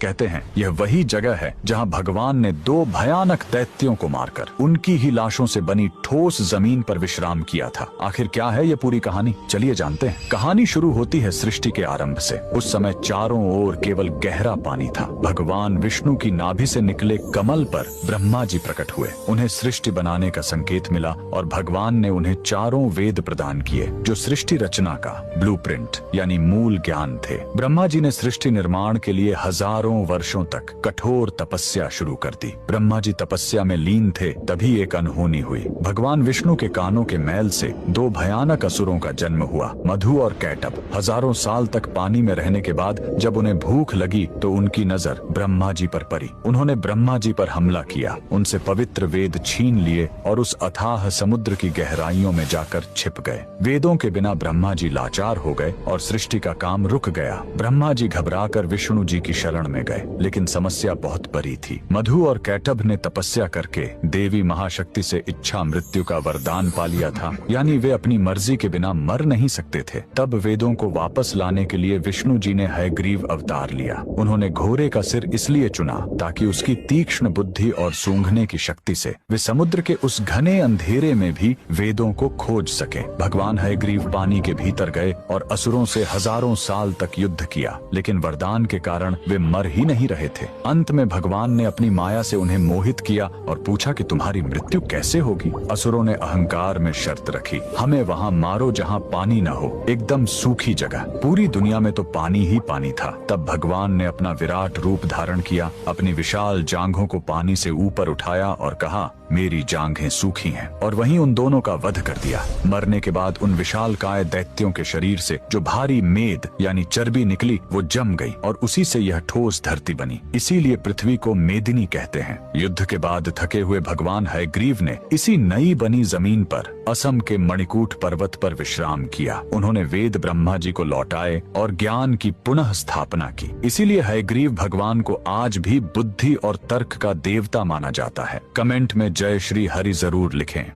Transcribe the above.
कहते हैं यह वही जगह है जहाँ भगवान ने 2 भयानक दैत्यों को मारकर उनकी ही लाशों से बनी ठोस जमीन पर विश्राम किया था। आखिर क्या है ये पूरी कहानी, चलिए जानते हैं। कहानी शुरू होती है सृष्टि के आरंभ से। उस समय चारों ओर केवल गहरा पानी था। भगवान विष्णु की नाभि से निकले कमल पर ब्रह्मा जी प्रकट हुए। उन्हें सृष्टि बनाने का संकेत मिला और भगवान ने उन्हें चारों वेद प्रदान किए जो सृष्टि रचना का ब्लूप्रिंट यानी मूल ज्ञान थे। ब्रह्मा जी ने सृष्टि निर्माण के लिए हजारों वर्षों तक कठोर तपस्या शुरू कर दी। ब्रह्मा जी तपस्या में लीन थे, तभी एक अनहोनी हुई। भगवान विष्णु के कानों के मैल से 2 भयानक असुरों का जन्म हुआ, मधु और कैटभ। हजारों साल तक पानी में रहने के बाद जब उन्हें भूख लगी तो उनकी नजर ब्रह्मा जी पर पड़ी। उन्होंने ब्रह्मा जी पर हमला किया, उनसे पवित्र वेद छीन लिए और उस अथाह समुद्र की गहराइयों में जाकर छिप गए। वेदों के बिना ब्रह्मा जी लाचार हो गए और सृष्टि का काम रुक गया। ब्रह्मा जी घबराकर विष्णु जी की शरण में गए, लेकिन समस्या बहुत बड़ी थी। मधु और कैटभ ने तपस्या करके देवी महाशक्ति से इच्छा मृत्यु का वरदान पा लिया था, यानी वे अपनी मर्जी के बिना मर नहीं सकते थे। तब वेदों को वापस लाने के लिए विष्णु जी ने हयग्रीव अवतार लिया। उन्होंने घोड़े का सिर इसलिए चुना ताकि उसकी तीक्ष्ण बुद्धि और सूंघने की शक्ति से वे समुद्र के उस घने अंधेरे में भी वेदों को खोज सके। भगवान हयग्रीव पानी के भीतर गए और असुरों से हजारों साल तक युद्ध किया, लेकिन वरदान के कारण वे मर ही नहीं रहे थे। अंत में भगवान ने अपनी माया से उन्हें मोहित किया और पूछा कि तुम्हारी मृत्यु कैसे होगी। असुरों ने अहंकार में शर्त रखी, हमें वहाँ मारो जहाँ पानी न हो, एकदम सूखी जगह। पूरी दुनिया में तो पानी ही पानी था। तब भगवान ने अपना विराट रूप धारण किया, अपनी विशाल जांघों को पानी से ऊपर उठाया और कहा, मेरी जांघें सूखी हैं, और वहीं उन दोनों का वध कर दिया। मरने के बाद उन विशालकाय दैत्यों के शरीर से जो भारी मेद यानी चर्बी निकली वो जम गई और उसी से यह ठोस धरती बनी। इसीलिए पृथ्वी को मेदिनी कहते हैं। युद्ध के बाद थके हुए भगवान हयग्रीव ने इसी नई बनी जमीन पर असम के मणिकूट पर्वत पर विश्राम किया। उन्होंने वेद ब्रह्मा जी को लौटाए और ज्ञान की पुनः स्थापना की। इसीलिए हयग्रीव भगवान को आज भी बुद्धि और तर्क का देवता माना जाता है। कमेंट में जय श्री हरि जरूर लिखें।